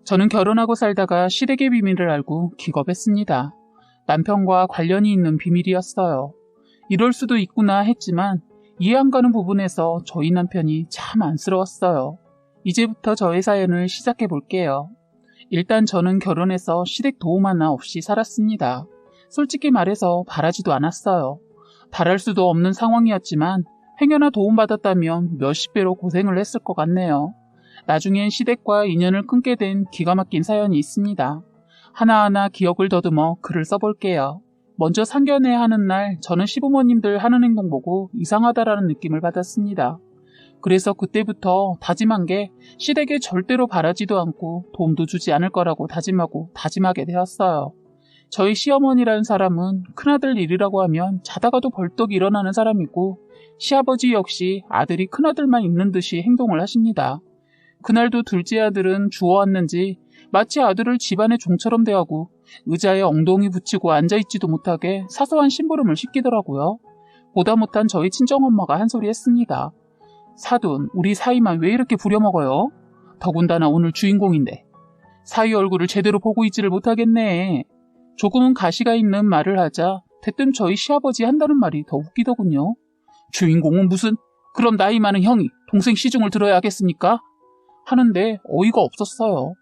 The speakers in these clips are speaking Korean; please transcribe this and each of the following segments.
저는 결혼하고 살다가 시댁의 비밀을 알고 기겁했습니다. 남편과 관련이 있는 비밀이었어요. 이럴 수도 있구나 했지만 이해 안 가는 부분에서 저희 남편이 참 안쓰러웠어요. 이제부터 저의 사연을 시작해 볼게요. 일단 저는 결혼해서 시댁 도움 하나 없이 살았습니다. 솔직히 말해서 바라지도 않았어요. 바랄 수도 없는 상황이었지만 행여나 도움받았다면 몇십 배로 고생을 했을 것 같네요. 나중엔 시댁과 인연을 끊게 된 기가 막힌 사연이 있습니다. 하나하나 기억을 더듬어 글을 써볼게요. 먼저 상견례 하는 날 저는 시부모님들 하는 행동 보고 이상하다라는 느낌을 받았습니다. 그래서 그때부터 다짐한 게 시댁에 절대로 바라지도 않고 도움도 주지 않을 거라고 다짐하게 되었어요. 저희 시어머니라는 사람은 큰아들 일이라고 하면 자다가도 벌떡 일어나는 사람이고 시아버지 역시 아들이 큰아들만 있는 듯이 행동을 하십니다. 그날도 둘째 아들은 주워왔는지 마치 아들을 집안의 종처럼 대하고 의자에 엉덩이 붙이고 앉아있지도 못하게 사소한 심부름을 시키더라고요. 보다 못한 저희 친정엄마가 한 소리 했습니다. 사돈, 우리 사위만 왜 이렇게 부려먹어요? 더군다나 오늘 주인공인데. 사위 얼굴을 제대로 보고 있지를 못하겠네. 조금은 가시가 있는 말을 하자 대뜸 저희 시아버지 한다는 말이 더 웃기더군요. 주인공은 무슨, 그럼 나이 많은 형이 동생 시중을 들어야 하겠습니까? 하는데 어이가 없었어요.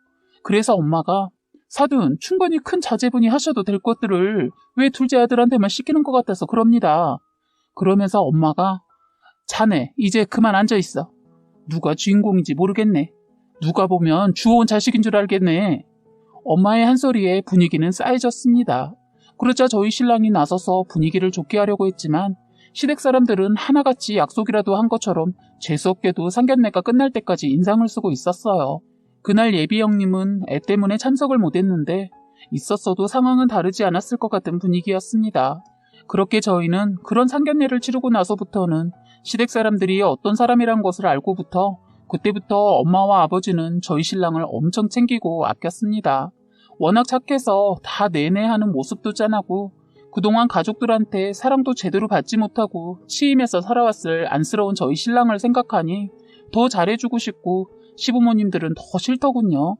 그래서 엄마가 사돈, 충분히 큰 자제분이 하셔도 될 것들을 왜 둘째 아들한테만 시키는 것 같아서 그럽니다. 그러면서 엄마가 자네 이제 그만 앉아있어. 누가 주인공인지 모르겠네. 누가 보면 주워온 자식인 줄 알겠네. 엄마의 한 소리에 분위기는 싸해졌습니다. 그러자 저희 신랑이 나서서 분위기를 좋게 하려고 했지만 시댁 사람들은 하나같이 약속이라도 한 것처럼 재수없게도 상견례가 끝날 때까지 인상을 쓰고 있었어요. 그날 예비 형님은 애 때문에 참석을 못했는데 있었어도 상황은 다르지 않았을 것 같은 분위기였습니다. 그렇게 저희는 그런 상견례를 치르고 나서부터는 시댁 사람들이 어떤 사람이란 것을 알고부터 그때부터 엄마와 아버지는 저희 신랑을 엄청 챙기고 아꼈습니다. 워낙 착해서 다 내내 하는 모습도 짠하고 그동안 가족들한테 사랑도 제대로 받지 못하고 치임해서 살아왔을 안쓰러운 저희 신랑을 생각하니 더 잘해주고 싶고 시부모님들은 더 싫더군요.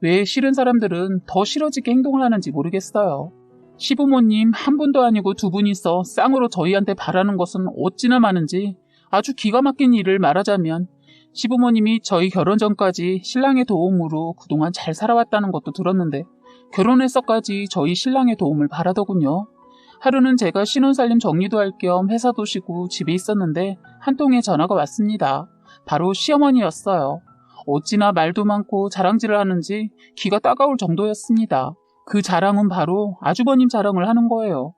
왜 싫은 사람들은 더 싫어지게 행동을 하는지 모르겠어요. 시부모님 한 분도 아니고 두 분이서 쌍으로 저희한테 바라는 것은 어찌나 많은지 아주 기가 막힌 일을 말하자면 시부모님이 저희 결혼 전까지 신랑의 도움으로 그동안 잘 살아왔다는 것도 들었는데 결혼해서까지 저희 신랑의 도움을 바라더군요. 하루는 제가 신혼살림 정리도 할 겸 회사도 쉬고 집에 있었는데 한 통의 전화가 왔습니다. 바로 시어머니였어요. 어찌나 말도 많고 자랑질을 하는지 기가 따가울 정도였습니다. 그 자랑은 바로 아주버님 자랑을 하는 거예요.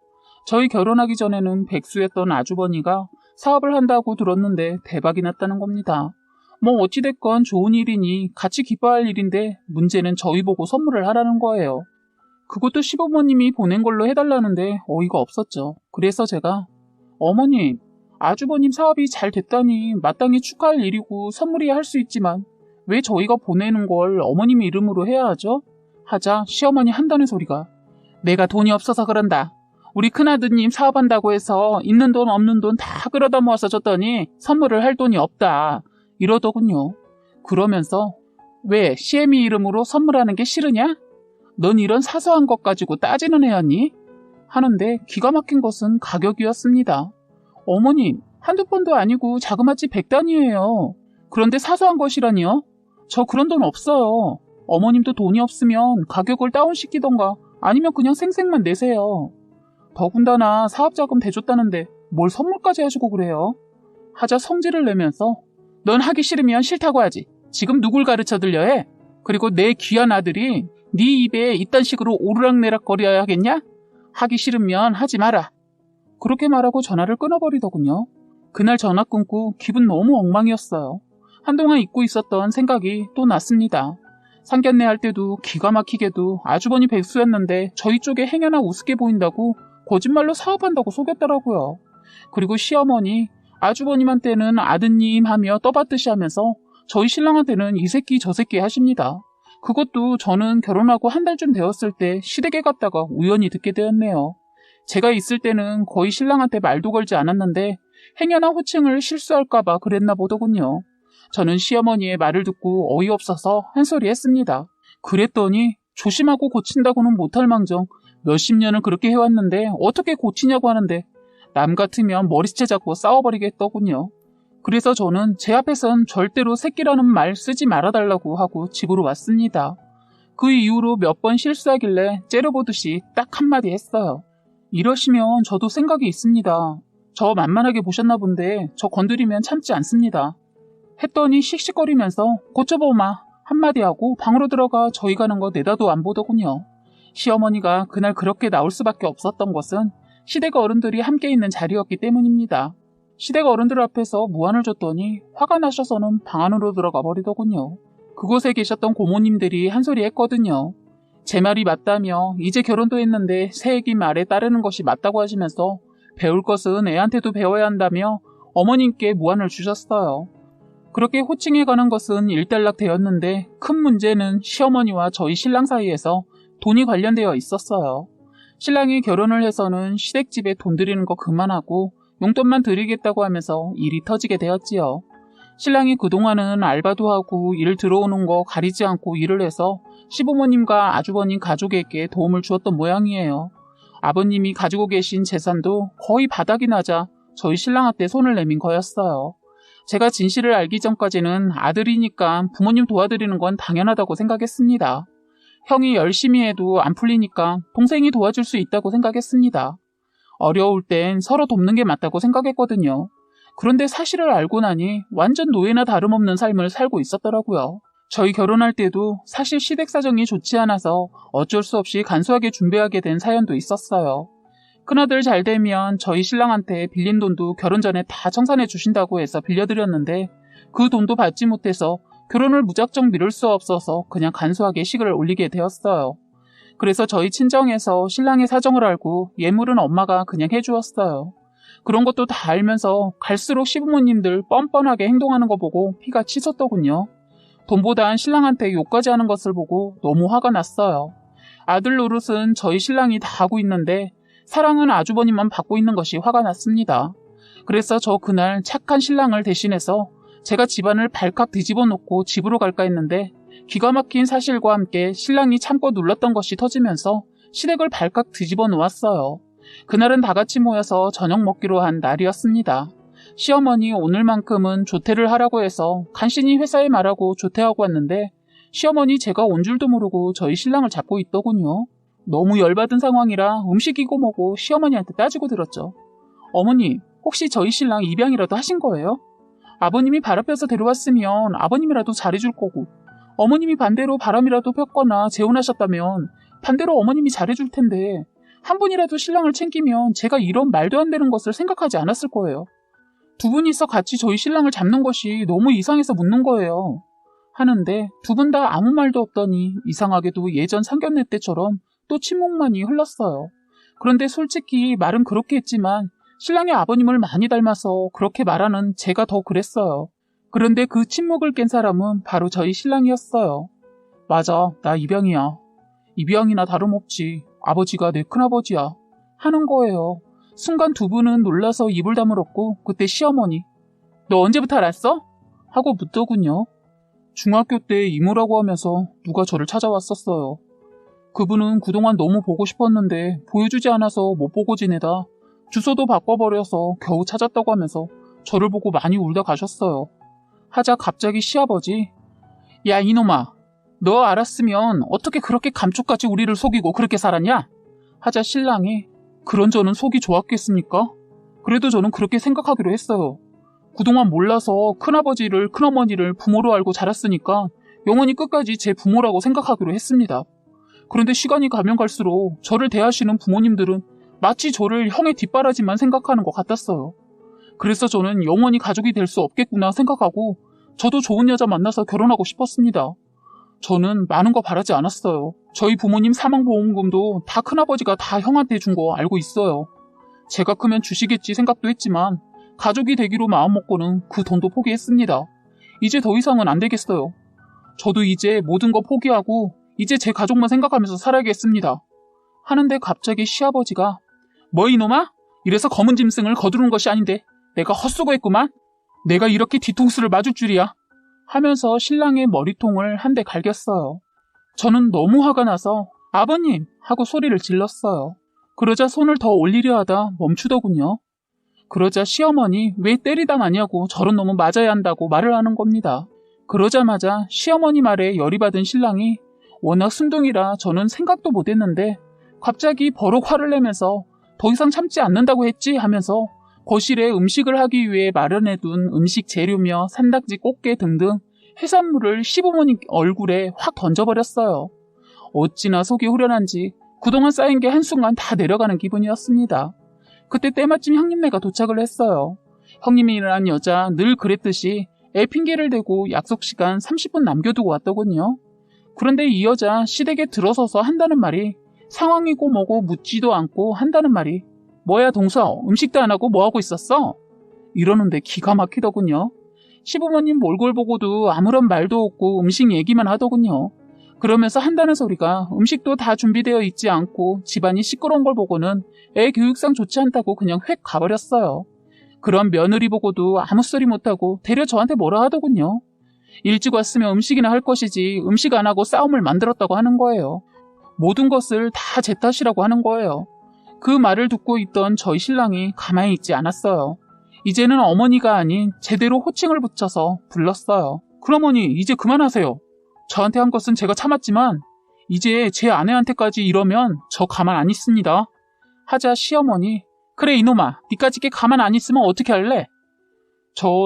저희 결혼하기 전에는 백수였던 아주버니가 사업을 한다고 들었는데 대박이 났다는 겁니다. 뭐 어찌됐건 좋은 일이니 같이 기뻐할 일인데 문제는 저희 보고 선물을 하라는 거예요. 그것도 시부모님이 보낸 걸로 해달라는데 어이가 없었죠. 그래서 제가 어머님, 아주버님 사업이 잘 됐다니 마땅히 축하할 일이고 선물이야 할 수 있지만 왜 저희가 보내는 걸 어머님 이름으로 해야 하죠? 하자 시어머니 한다는 소리가 내가 돈이 없어서 그런다. 우리 큰아드님 사업한다고 해서 있는 돈 없는 돈 다 끌어다 모아서 줬더니 선물을 할 돈이 없다. 이러더군요. 그러면서 왜 시애미 이름으로 선물하는 게 싫으냐? 넌 이런 사소한 것 가지고 따지는 애였니? 하는데 기가 막힌 것은 가격이었습니다. 어머님, 한두 번도 아니고 자그마치 100단위예요. 그런데 사소한 것이라니요? 저 그런 돈 없어요. 어머님도 돈이 없으면 가격을 다운시키던가 아니면 그냥 생색만 내세요. 더군다나 사업자금 대줬다는데 뭘 선물까지 하시고 그래요? 하자 성질을 내면서 넌 하기 싫으면 싫다고 하지. 지금 누굴 가르쳐 들려 해? 그리고 내 귀한 아들이 네 입에 이딴 식으로 오르락내락 거려야 하겠냐? 하기 싫으면 하지 마라. 그렇게 말하고 전화를 끊어버리더군요. 그날 전화 끊고 기분 너무 엉망이었어요. 한동안 잊고 있었던 생각이 또 났습니다. 상견례 할 때도 기가 막히게도 아주버니 백수였는데 저희 쪽에 행여나 우습게 보인다고 거짓말로 사업한다고 속였더라고요. 그리고 시어머니, 아주버님한테는 아드님 하며 떠받듯이 하면서 저희 신랑한테는 이 새끼 저 새끼 하십니다. 그것도 저는 결혼하고 한 달쯤 되었을 때 시댁에 갔다가 우연히 듣게 되었네요. 제가 있을 때는 거의 신랑한테 말도 걸지 않았는데 행여나 호칭을 실수할까봐 그랬나 보더군요. 저는 시어머니의 말을 듣고 어이없어서 한 소리 했습니다. 그랬더니 조심하고 고친다고는 못할 망정 몇십 년을 그렇게 해왔는데 어떻게 고치냐고 하는데 남 같으면 머리채 잡고 싸워버리겠더군요. 그래서 저는 제 앞에선 절대로 새끼라는 말 쓰지 말아달라고 하고 집으로 왔습니다. 그 이후로 몇 번 실수하길래 째려보듯이 딱 한마디 했어요. 이러시면 저도 생각이 있습니다. 저 만만하게 보셨나 본데 저 건드리면 참지 않습니다. 했더니 씩씩거리면서 고쳐보마 한마디 하고 방으로 들어가 저희 가는 거 내다도 안 보더군요. 시어머니가 그날 그렇게 나올 수밖에 없었던 것은 시댁 어른들이 함께 있는 자리였기 때문입니다. 시댁 어른들 앞에서 무안을 줬더니 화가 나셔서는 방 안으로 들어가 버리더군요. 그곳에 계셨던 고모님들이 한 소리 했거든요. 제 말이 맞다며 이제 결혼도 했는데 새애기 말에 따르는 것이 맞다고 하시면서 배울 것은 애한테도 배워야 한다며 어머님께 무안을 주셨어요. 그렇게 호칭해 가는 것은 일단락 되었는데 큰 문제는 시어머니와 저희 신랑 사이에서 돈이 관련되어 있었어요. 신랑이 결혼을 해서는 시댁집에 돈 드리는 거 그만하고 용돈만 드리겠다고 하면서 일이 터지게 되었지요. 신랑이 그동안은 알바도 하고 일 들어오는 거 가리지 않고 일을 해서 시부모님과 아주버님 가족에게 도움을 주었던 모양이에요. 아버님이 가지고 계신 재산도 거의 바닥이 나자 저희 신랑한테 손을 내민 거였어요. 제가 진실을 알기 전까지는 아들이니까 부모님 도와드리는 건 당연하다고 생각했습니다. 형이 열심히 해도 안 풀리니까 동생이 도와줄 수 있다고 생각했습니다. 어려울 땐 서로 돕는 게 맞다고 생각했거든요. 그런데 사실을 알고 나니 완전 노예나 다름없는 삶을 살고 있었더라고요. 저희 결혼할 때도 사실 시댁 사정이 좋지 않아서 어쩔 수 없이 간소하게 준비하게 된 사연도 있었어요. 큰아들 잘 되면 저희 신랑한테 빌린 돈도 결혼 전에 다 청산해 주신다고 해서 빌려드렸는데 그 돈도 받지 못해서 결혼을 무작정 미룰 수 없어서 그냥 간소하게 시글을 올리게 되었어요. 그래서 저희 친정에서 신랑의 사정을 알고 예물은 엄마가 그냥 해주었어요. 그런 것도 다 알면서 갈수록 시부모님들 뻔뻔하게 행동하는 거 보고 피가 치솟더군요. 돈보단 신랑한테 욕까지 하는 것을 보고 너무 화가 났어요. 아들 노릇은 저희 신랑이 다 하고 있는데 사랑은 아주버님만 받고 있는 것이 화가 났습니다. 그래서 저 그날 착한 신랑을 대신해서 제가 집안을 발칵 뒤집어 놓고 집으로 갈까 했는데 기가 막힌 사실과 함께 신랑이 참고 눌렀던 것이 터지면서 시댁을 발칵 뒤집어 놓았어요. 그날은 다 같이 모여서 저녁 먹기로 한 날이었습니다. 시어머니 오늘만큼은 조퇴를 하라고 해서 간신히 회사에 말하고 조퇴하고 왔는데 시어머니 제가 온 줄도 모르고 저희 신랑을 잡고 있더군요. 너무 열받은 상황이라 음식이고 뭐고 시어머니한테 따지고 들었죠. 어머니, 혹시 저희 신랑 입양이라도 하신 거예요? 아버님이 바람펴서 데려왔으면 아버님이라도 잘해줄 거고 어머님이 반대로 바람이라도 폈거나 재혼하셨다면 반대로 어머님이 잘해줄 텐데 한 분이라도 신랑을 챙기면 제가 이런 말도 안 되는 것을 생각하지 않았을 거예요. 두 분이서 같이 저희 신랑을 잡는 것이 너무 이상해서 묻는 거예요. 하는데 두 분 다 아무 말도 없더니 이상하게도 예전 상견례 때처럼 또 침묵만이 흘렀어요. 그런데 솔직히 말은 그렇게 했지만 신랑의 아버님을 많이 닮아서 그렇게 말하는 제가 더 그랬어요. 그런데 그 침묵을 깬 사람은 바로 저희 신랑이었어요. 맞아, 나 입양이야. 입양이나 다름없지. 아버지가 내 큰아버지야. 하는 거예요. 순간 두 분은 놀라서 입을 다물었고 그때 시어머니 너 언제부터 알았어? 하고 묻더군요. 중학교 때 이모라고 하면서 누가 저를 찾아왔었어요. 그분은 그동안 너무 보고 싶었는데 보여주지 않아서 못 보고 지내다 주소도 바꿔버려서 겨우 찾았다고 하면서 저를 보고 많이 울다 가셨어요. 하자 갑자기 시아버지 야 이놈아 너 알았으면 어떻게 그렇게 감쪽같이 우리를 속이고 그렇게 살았냐? 하자 신랑이 그런 저는 속이 좋았겠습니까? 그래도 저는 그렇게 생각하기로 했어요. 그동안 몰라서 큰아버지를 큰어머니를 부모로 알고 자랐으니까 영원히 끝까지 제 부모라고 생각하기로 했습니다. 그런데 시간이 가면 갈수록 저를 대하시는 부모님들은 마치 저를 형의 뒷바라지만 생각하는 것 같았어요. 그래서 저는 영원히 가족이 될 수 없겠구나 생각하고 저도 좋은 여자 만나서 결혼하고 싶었습니다. 저는 많은 거 바라지 않았어요. 저희 부모님 사망보험금도 다 큰아버지가 다 형한테 준 거 알고 있어요. 제가 크면 주시겠지 생각도 했지만 가족이 되기로 마음먹고는 그 돈도 포기했습니다. 이제 더 이상은 안 되겠어요. 저도 이제 모든 거 포기하고 이제 제 가족만 생각하면서 살아야겠습니다. 하는데 갑자기 시아버지가 뭐 이놈아? 이래서 검은 짐승을 거두는 것이 아닌데 내가 헛수고했구만. 내가 이렇게 뒤통수를 맞을 줄이야. 하면서 신랑의 머리통을 한 대 갈겼어요. 저는 너무 화가 나서 아버님! 하고 소리를 질렀어요. 그러자 손을 더 올리려 하다 멈추더군요. 그러자 시어머니 왜 때리다 마냐고 저런 놈은 맞아야 한다고 말을 하는 겁니다. 그러자마자 시어머니 말에 열이 받은 신랑이 워낙 순둥이라 저는 생각도 못했는데 갑자기 버럭 화를 내면서 더 이상 참지 않는다고 했지 하면서 거실에 음식을 하기 위해 마련해둔 음식 재료며 산낙지 꽃게 등등 해산물을 시부모님 얼굴에 확 던져버렸어요. 어찌나 속이 후련한지 그동안 쌓인 게 한순간 다 내려가는 기분이었습니다. 그때 때마침 형님네가 도착을 했어요. 형님이란 여자 늘 그랬듯이 애 핑계를 대고 약속 시간 30분 남겨두고 왔더군요. 그런데 이 여자 시댁에 들어서서 한다는 말이 상황이고 뭐고 묻지도 않고 한다는 말이 뭐야 동서 음식도 안 하고 뭐하고 있었어? 이러는데 기가 막히더군요. 시부모님 몰골 보고도 아무런 말도 없고 음식 얘기만 하더군요. 그러면서 한다는 소리가 음식도 다 준비되어 있지 않고 집안이 시끄러운 걸 보고는 애 교육상 좋지 않다고 그냥 획 가버렸어요. 그런 며느리 보고도 아무 소리 못하고 되려 저한테 뭐라 하더군요. 일찍 왔으면 음식이나 할 것이지 음식 안 하고 싸움을 만들었다고 하는 거예요. 모든 것을 다 제 탓이라고 하는 거예요. 그 말을 듣고 있던 저희 신랑이 가만히 있지 않았어요. 이제는 어머니가 아닌 제대로 호칭을 붙여서 불렀어요. 큰어머니 이제 그만하세요. 저한테 한 것은 제가 참았지만 이제 제 아내한테까지 이러면 저 가만 안 있습니다. 하자 시어머니 그래 이놈아 니까지 게 가만 안 있으면 어떻게 할래?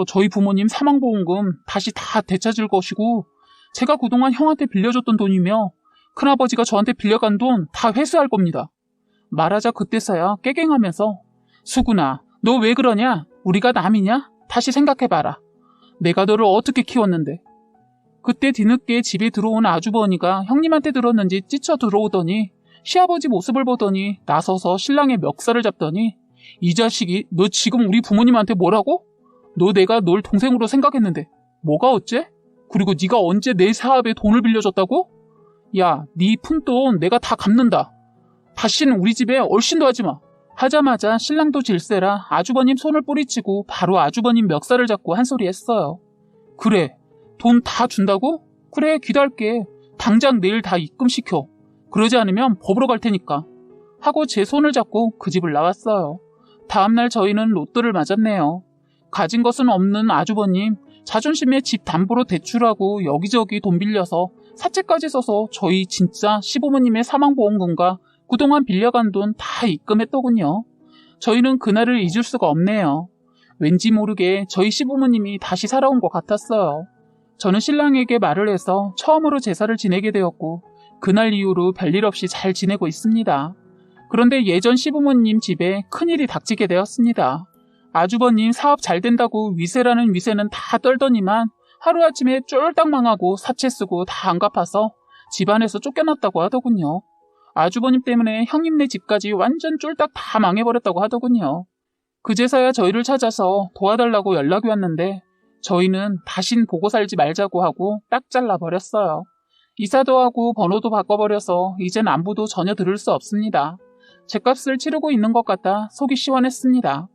저희 부모님 사망보험금 다시 다 되찾을 것이고 제가 그동안 형한테 빌려줬던 돈이며 큰아버지가 저한테 빌려간 돈 다 회수할 겁니다. 말하자 그때서야 깨갱하면서 수근아 너 왜 그러냐? 우리가 남이냐? 다시 생각해봐라. 내가 너를 어떻게 키웠는데. 그때 뒤늦게 집에 들어온 아주버니가 형님한테 들었는지 찢쳐 들어오더니 시아버지 모습을 보더니 나서서 신랑의 멱살을 잡더니 이 자식이 너 지금 우리 부모님한테 뭐라고? 너 내가 널 동생으로 생각했는데 뭐가 어째? 그리고 네가 언제 내 사업에 돈을 빌려줬다고? 야, 네 푼돈 내가 다 갚는다. 다시는 우리 집에 얼씬도 하지 마. 하자마자 신랑도 질세라 아주버님 손을 뿌리치고 바로 아주버님 멱살을 잡고 한 소리 했어요. 그래, 돈 다 준다고? 그래, 기다릴게. 당장 내일 다 입금시켜. 그러지 않으면 법으로 갈 테니까. 하고 제 손을 잡고 그 집을 나왔어요. 다음날 저희는 로또를 맞았네요. 가진 것은 없는 아주버님, 자존심에 집 담보로 대출하고 여기저기 돈 빌려서 사채까지 써서 저희 진짜 시부모님의 사망보험금과 그동안 빌려간 돈 다 입금했더군요. 저희는 그날을 잊을 수가 없네요. 왠지 모르게 저희 시부모님이 다시 살아온 것 같았어요. 저는 신랑에게 말을 해서 처음으로 제사를 지내게 되었고 그날 이후로 별일 없이 잘 지내고 있습니다. 그런데 예전 시부모님 집에 큰일이 닥치게 되었습니다. 아주버님 사업 잘 된다고 위세라는 위세는 다 떨더니만 하루아침에 쫄딱 망하고 사채 쓰고 다 안 갚아서 집안에서 쫓겨났다고 하더군요. 아주버님 때문에 형님네 집까지 완전 쫄딱 다 망해버렸다고 하더군요. 그제서야 저희를 찾아서 도와달라고 연락이 왔는데 저희는 다신 보고 살지 말자고 하고 딱 잘라버렸어요. 이사도 하고 번호도 바꿔버려서 이젠 안부도 전혀 들을 수 없습니다. 죗값을 치르고 있는 것 같아 속이 시원했습니다.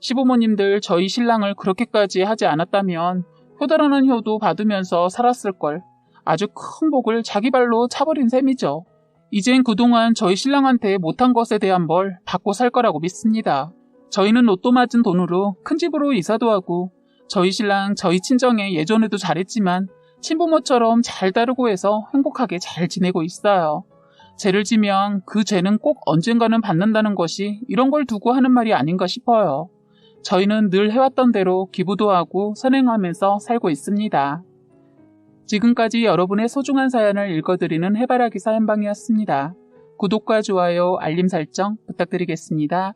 시부모님들 저희 신랑을 그렇게까지 하지 않았다면 효도라는 효도 받으면서 살았을걸. 아주 큰 복을 자기 발로 차버린 셈이죠. 이젠 그동안 저희 신랑한테 못한 것에 대한 벌 받고 살 거라고 믿습니다. 저희는 로또 맞은 돈으로 큰 집으로 이사도 하고 저희 신랑 저희 친정에 예전에도 잘했지만 친부모처럼 잘 다루고 해서 행복하게 잘 지내고 있어요. 죄를 지면 그 죄는 꼭 언젠가는 받는다는 것이 이런 걸 두고 하는 말이 아닌가 싶어요. 저희는 늘 해왔던 대로 기부도 하고 선행하면서 살고 있습니다. 지금까지 여러분의 소중한 사연을 읽어드리는 해바라기 사연방이었습니다. 구독과 좋아요, 알림 설정 부탁드리겠습니다.